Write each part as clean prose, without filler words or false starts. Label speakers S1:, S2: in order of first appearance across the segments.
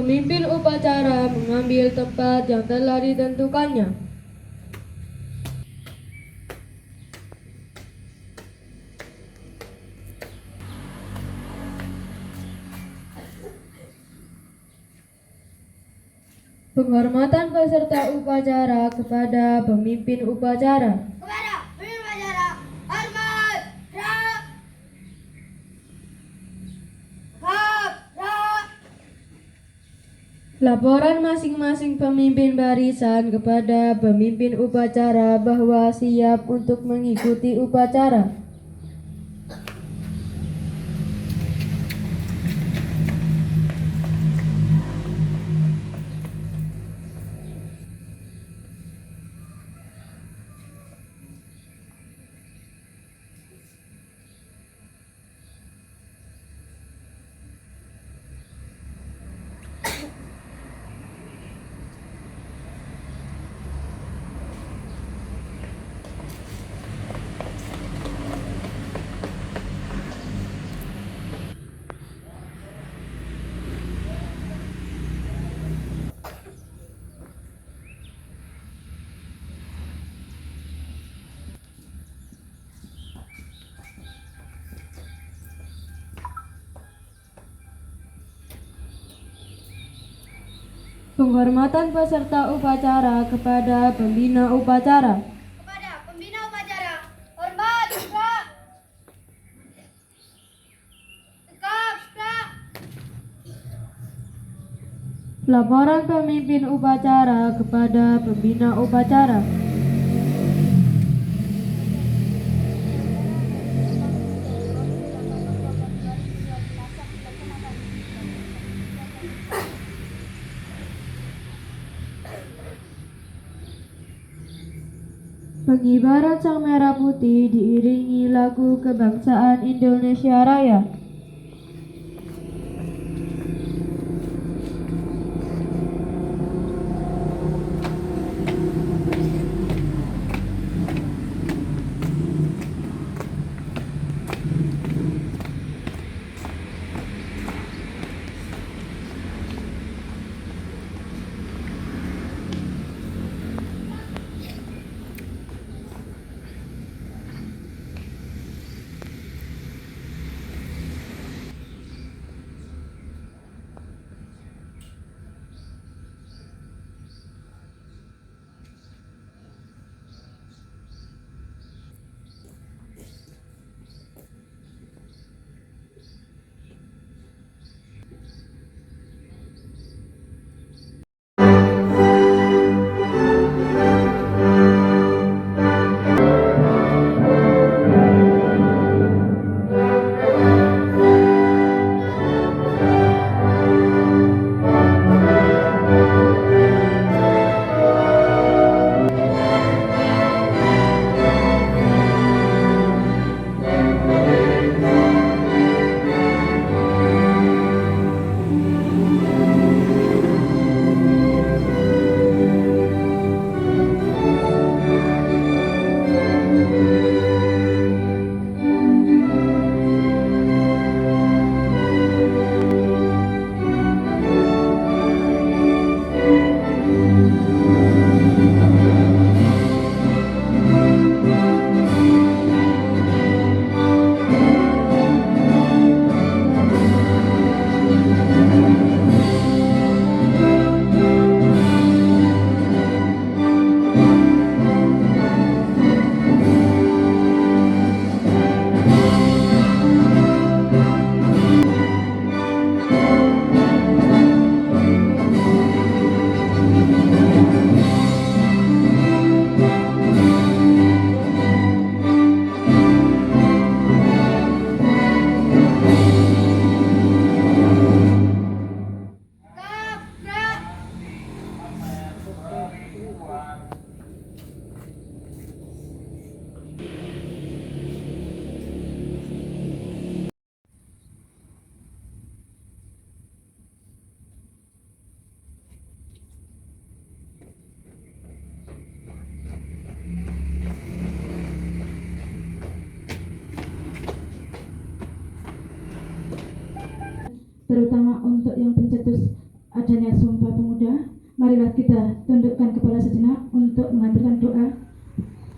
S1: Pemimpin upacara mengambil tempat yang telah ditentukannya. Penghormatan peserta upacara kepada pemimpin upacara.
S2: Kepada pemimpin upacara, hormat,
S1: Laporan masing-masing pemimpin barisan kepada pemimpin upacara bahwa siap untuk mengikuti upacara. Penghormatan peserta upacara kepada pembina upacara.
S2: kepada pembina upacara, hormat, tegap,
S1: Laporan pemimpin upacara kepada pembina upacara. Pengibaran sang merah putih diiringi lagu kebangsaan Indonesia Raya.
S3: Terutama untuk yang pencetus adanya Sumpah Pemuda, marilah kita tundukkan kepala sejenak untuk mengaturkan doa.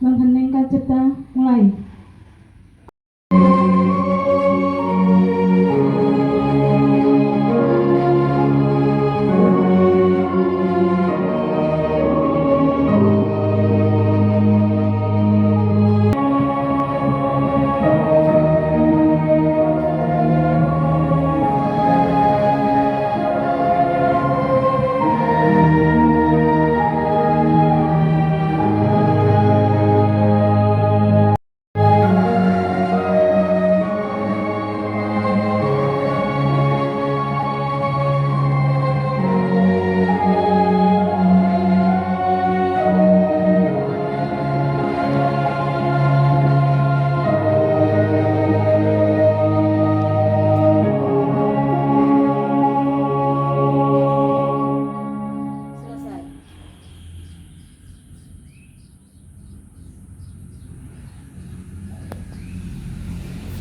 S3: Mengheningkan cipta, mulai.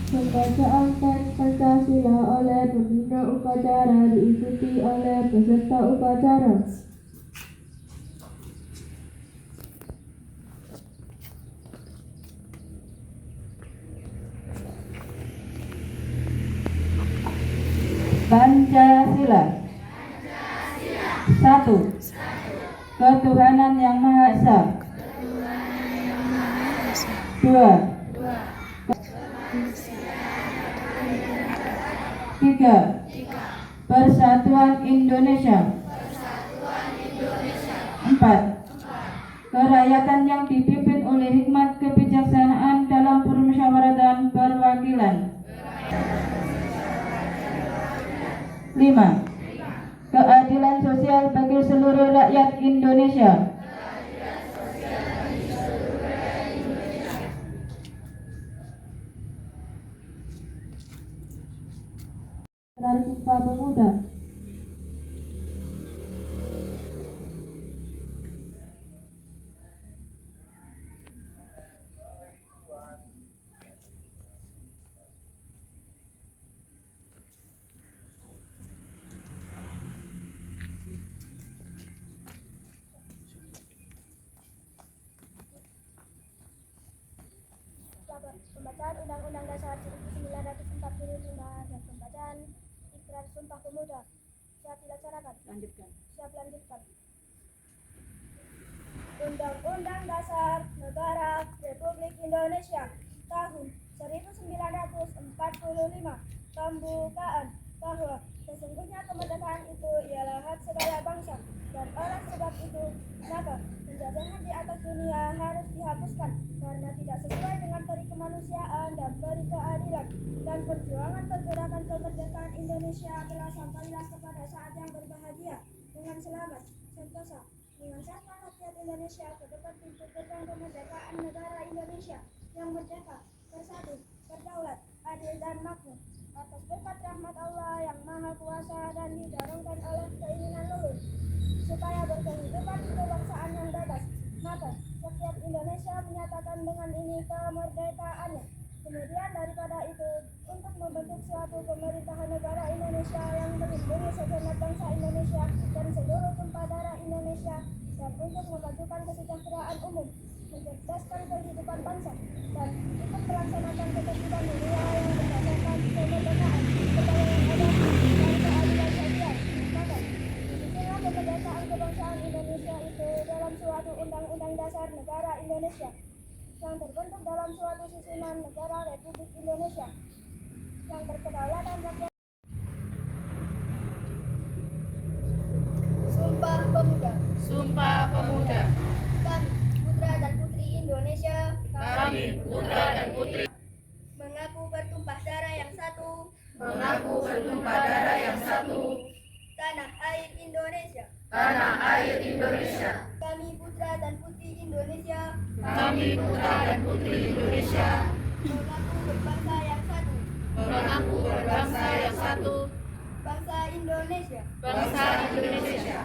S1: Pembacaan teks Pancasila oleh pembina upacara diikuti oleh peserta upacara.
S3: Pancasila. Satu. Ketuhanan yang Maha Esa. Dua. Tiga. Persatuan Indonesia. Empat. Kerakyatan yang dipimpin oleh hikmat kebijaksanaan dalam permusyawaratan perwakilan. 5. Keadilan sosial bagi seluruh rakyat Indonesia.
S1: Sumpah Pemuda.
S2: Pembacaan Undang-Undang Dasar 1945 dan pembacaan Ikrar Sumpah Pemuda. Siap dilaksanakan.
S3: Lanjutkan.
S2: Siap lanjutkan. Undang-Undang Dasar Negara Republik Indonesia tahun 1945 pembukaan bahwa sesungguhnya kemerdekaan itu ialah hak segala bangsa, dan oleh sebab itu maka penjajahan di atas dunia harus dihapuskan karena tidak sesuai dengan peri kemanusiaan dan peri keadilan, dan perjuangan pergerakan kemerdekaan Indonesia telah sampailah kepada saat yang berbahagia dengan selamat sentosa mengantarkan rakyat Indonesia ke depan pintu gerbang kemerdekaan negara Indonesia yang merdeka, bersatu, berdaulat, adil dan makmur atas berkat rahmat Allah yang Maha Kuasa dan didorongkan oleh keinginan luhur supaya berkehidupan kebangsaan yang bebas. Maka rakyat Indonesia menyatakan dengan ini kemerdekaannya. Kemudian daripada itu, untuk membentuk suatu pemerintahan negara Indonesia yang melindungi segenap bangsa Indonesia dan seluruh tumpah darah Indonesia, dan untuk memajukan kesejahteraan umum, mencerdaskan kehidupan bangsa, dan untuk melaksanakan ketertiban dunia yang berdasarkan kemerdekaan, kedaulatan dan keadilan sosial. Maka disusunlah kemerdekaan kebangsaan Indonesia itu dalam suatu undang-undang dasar negara Indonesia yang terbentuk dalam suatu susunan negara Republik Indonesia yang berkedaulatan rakyat. Sumpah Pemuda.
S4: Sumpah Pemuda.
S2: Kami, putra dan putri Indonesia,
S4: Kami, putra dan putri,
S2: mengaku bertumpah darah yang satu,
S4: mengaku bertumpah darah yang satu,
S2: tanah air Indonesia.
S4: tanah air Indonesia.
S2: Kami, putra dan putri Indonesia,
S4: Kami, putra dan putri Indonesia,
S2: mengaku berbangsa yang satu,
S4: mengaku berbangsa yang satu,
S2: bangsa Indonesia.
S4: bangsa Indonesia.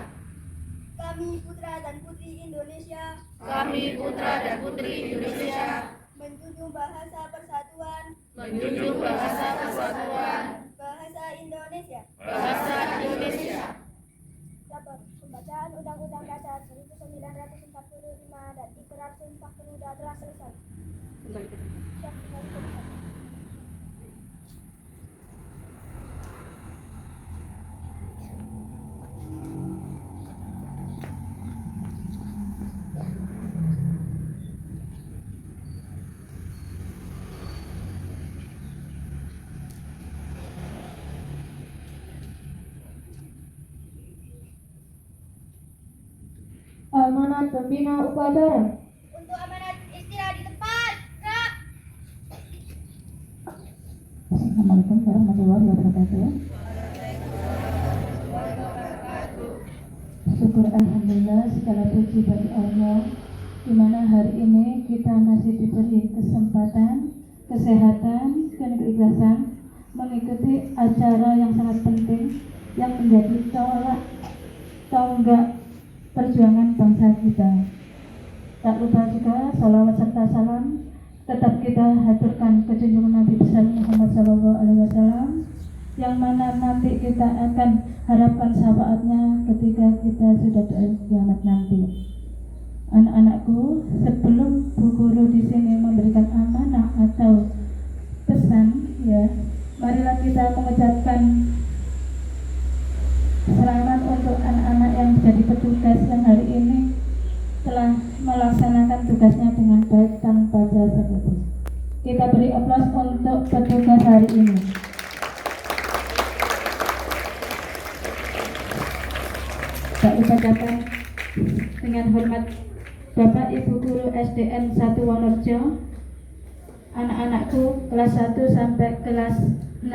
S2: Kami, putra dan putri Indonesia,
S4: Kami, putra dan putri Indonesia,
S2: menjunjung bahasa persatuan,
S4: menjunjung bahasa persatuan,
S2: bahasa Indonesia.
S4: bahasa Indonesia.
S2: Barat 1945 dan Ikrar Sumpah Pemuda telah selesai. Siap, kembali ke tempat.
S1: Amanat pembina upacara.
S2: Untuk amanat istirahat di tempat. Gerak.
S3: Assalamualaikum warahmatullahi wabarakatuh. Syukur alhamdulillah, segala puji bagi Allah, di mana hari ini kita masih diberi kesempatan, kesehatan, dan keikhlasan mengikuti acara yang sangat penting yang menjadi tonggak perjuangan bangsa kita. Tak lupa juga salawat serta salam tetap kita haturkan ke junjungan Nabi besar Muhammad SAW, yang mana nanti kita akan harapkan syafaatnya ketika kita sudah di kiamat nanti. Anak-anakku, sebelum Bu Guru di sini memberikan amanah atau pesan, ya, marilah kita mengucapkan selamat untuk anak-anak yang menjadi petugas yang hari ini telah melaksanakan tugasnya dengan baik tanpa jasa putus. Kita beri aplaus untuk petugas hari ini. Tak ucapkan dengan hormat Bapak Ibu Guru SDN 1 Wonorejo, anak-anakku kelas 1 sampai kelas 6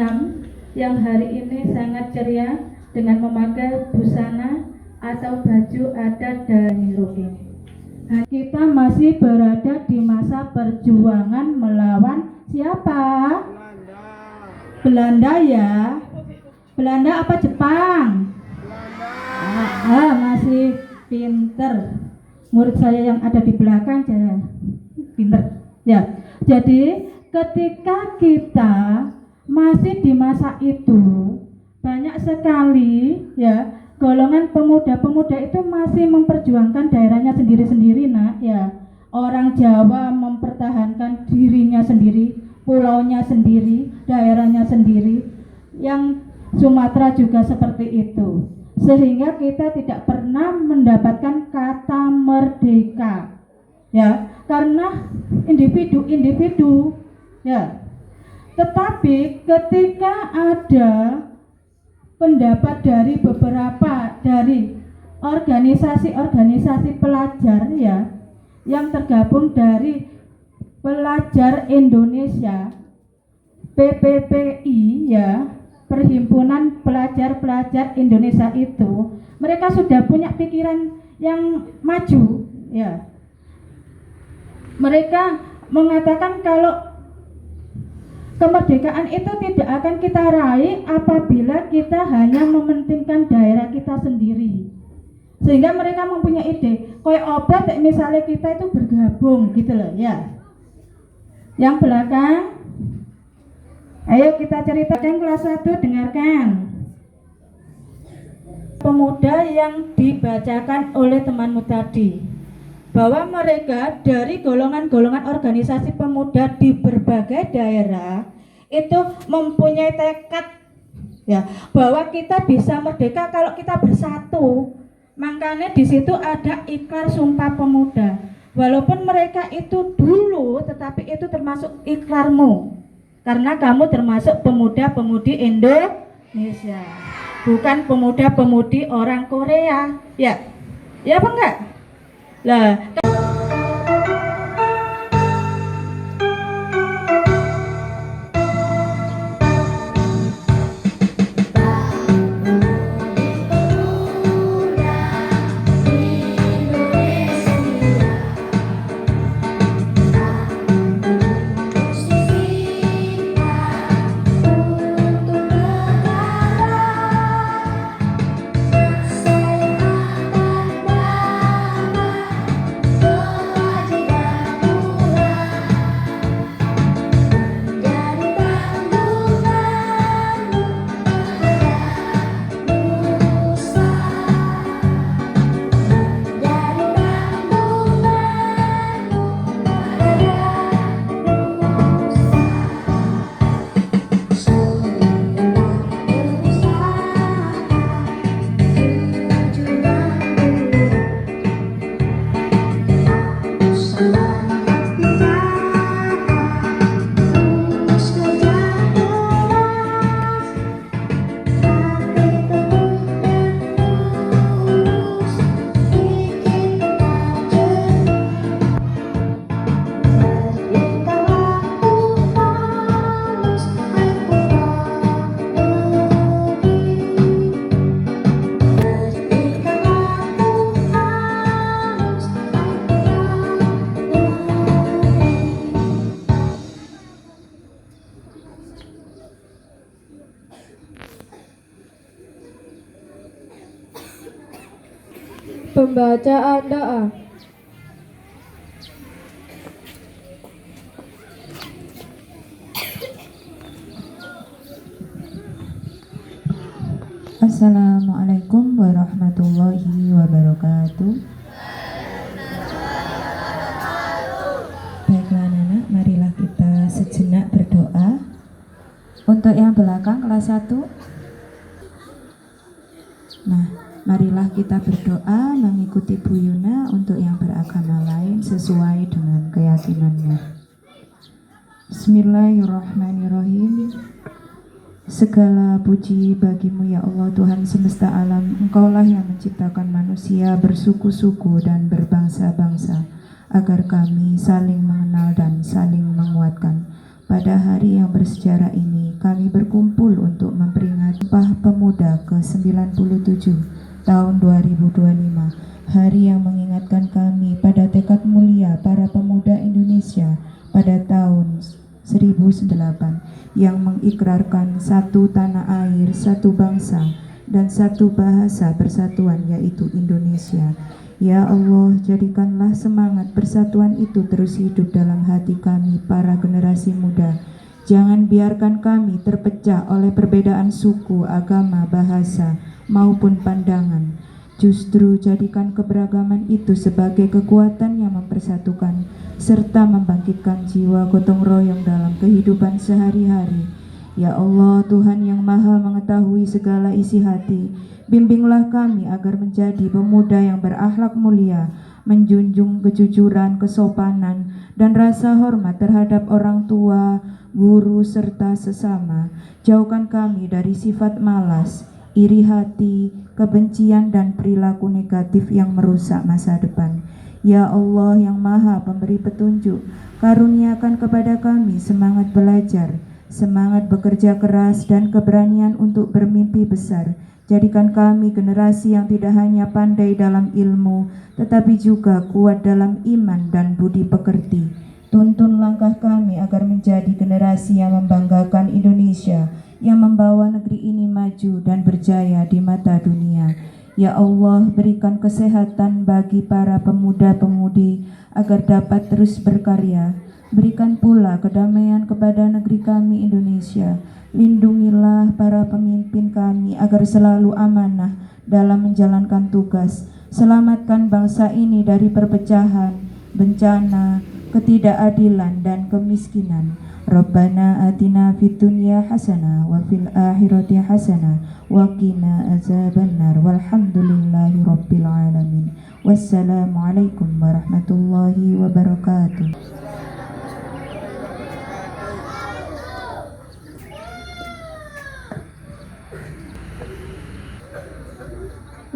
S3: yang hari ini sangat ceria dengan memakai busana atau baju adat dari Roke. Kita masih berada di masa perjuangan melawan siapa? Belanda ya. Belanda apa Jepang? Masih pinter. Murid saya yang ada di belakang saya pinter. Ya. Jadi ketika kita masih di masa itu, banyak sekali ya golongan pemuda-pemuda itu masih memperjuangkan daerahnya sendiri-sendiri, nak ya. Orang Jawa mempertahankan dirinya sendiri, pulaunya sendiri, daerahnya sendiri. Yang Sumatera juga seperti itu. Sehingga kita tidak pernah mendapatkan kata merdeka. Ya, karena individu-individu ya. Tetapi ketika ada pendapat dari beberapa dari organisasi-organisasi pelajar ya yang tergabung dari Pelajar Indonesia, PPPI ya, Perhimpunan Pelajar-Pelajar Indonesia itu, mereka sudah punya pikiran yang maju ya. Mereka mengatakan kalau kemerdekaan itu tidak akan kita raih apabila kita hanya mementingkan daerah kita sendiri. Sehingga mereka mempunyai ide, koyo opo misalnya kita itu bergabung gitu loh ya. Yang belakang, ayo kita ceritakan kelas 1, dengarkan. Pemuda yang dibacakan oleh temanmu tadi, bahwa mereka dari golongan-golongan organisasi pemuda di berbagai daerah itu mempunyai tekad ya bahwa kita bisa merdeka kalau kita bersatu. Makanya di situ ada ikrar sumpah pemuda. Walaupun mereka itu dulu, tetapi itu termasuk ikrarmu. Karena kamu termasuk pemuda-pemudi Indonesia, bukan pemuda-pemudi orang Korea. Ya, ya apa enggak? Lah.
S1: Pembacaan doa.
S5: Assalamualaikum warahmatullahi wabarakatuh. Baiklah anak-anak, marilah kita sejenak berdoa. Untuk yang belakang kelas 1. Nah, marilah kita berdoa mengikuti Bu Yuna untuk yang beragama lain sesuai dengan keyakinannya. Bismillahirrahmanirrahim. Segala puji bagimu ya Allah Tuhan semesta alam. Engkaulah yang menciptakan manusia bersuku-suku dan berbangsa-bangsa agar kami saling mengenal dan saling menguatkan. Pada hari yang bersejarah ini kami berkumpul untuk memperingati Sumpah Pemuda ke-97 tahun 2025. Hari yang mengingatkan kami pada tekad mulia para pemuda Indonesia pada tahun 1008 yang mengikrarkan satu tanah air, satu bangsa, dan satu bahasa persatuan yaitu Indonesia. Ya Allah, jadikanlah semangat persatuan itu terus hidup dalam hati kami para generasi muda. Jangan biarkan kami terpecah oleh perbedaan suku, agama, bahasa, maupun pandangan. Justru jadikan keberagaman itu sebagai kekuatan yang mempersatukan serta membangkitkan jiwa gotong royong dalam kehidupan sehari-hari. Ya Allah, Tuhan yang maha mengetahui segala isi hati, bimbinglah kami agar menjadi pemuda yang berakhlak mulia, menjunjung kejujuran, kesopanan, dan rasa hormat terhadap orang tua, guru, serta sesama. Jauhkan kami dari sifat malas, iri hati, kebencian, dan perilaku negatif yang merusak masa depan. Ya Allah yang maha pemberi petunjuk, karuniakan kepada kami semangat belajar, semangat bekerja keras, dan keberanian untuk bermimpi besar. Jadikan kami generasi yang tidak hanya pandai dalam ilmu, tetapi juga kuat dalam iman dan budi pekerti. Tuntun langkah kami agar menjadi generasi yang membanggakan Indonesia, yang membawa negeri ini maju dan berjaya di mata dunia. Ya Allah, berikan kesehatan bagi para pemuda-pemudi agar dapat terus berkarya. Berikan pula kedamaian kepada negeri kami Indonesia. Lindungilah para pemimpin kami agar selalu amanah dalam menjalankan tugas. Selamatkan bangsa ini dari perpecahan, bencana, ketidakadilan, dan kemiskinan. Rabbana atina fid dunya hasanah wa fil akhirati hasanah wa qina azabannar walhamdulillahi rabbil alamin. Wassalamualaikum warahmatullahi wabarakatuh.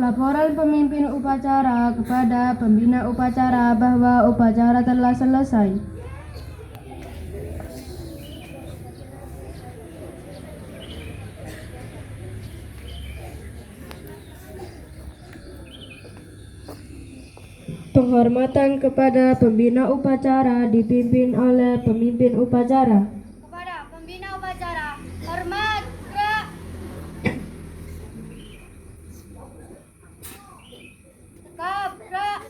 S1: Laporan pemimpin upacara kepada pembina upacara bahwa upacara telah selesai. Penghormatan kepada pembina upacara dipimpin oleh pemimpin upacara.
S2: Kepada pembina upacara, hormat, gerak. Tegap, gerak.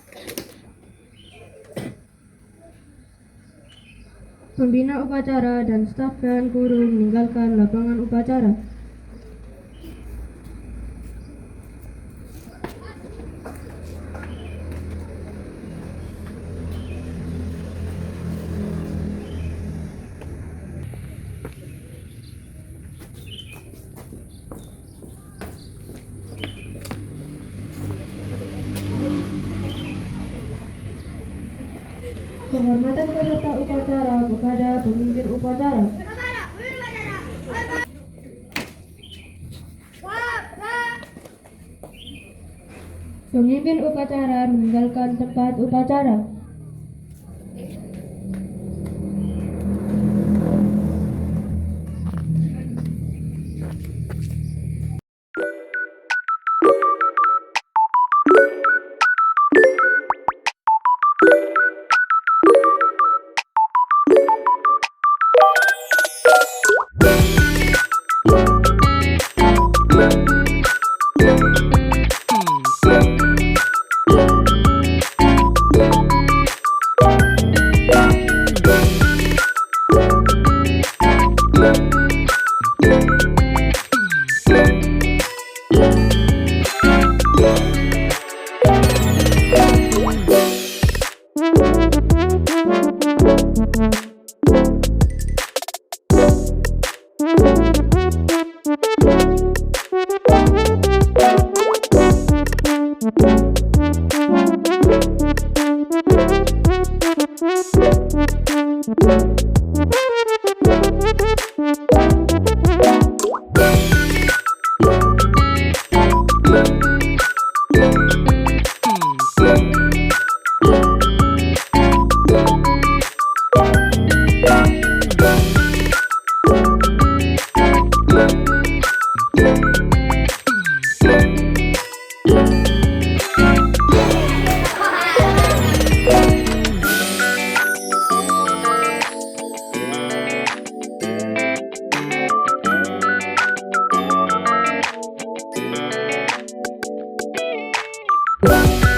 S1: Pembina upacara dan staf dan guru meninggalkan lapangan upacara. Penghormatan peserta upacara kepada pemimpin upacara. Pemimpin upacara meninggalkan tempat upacara. Thank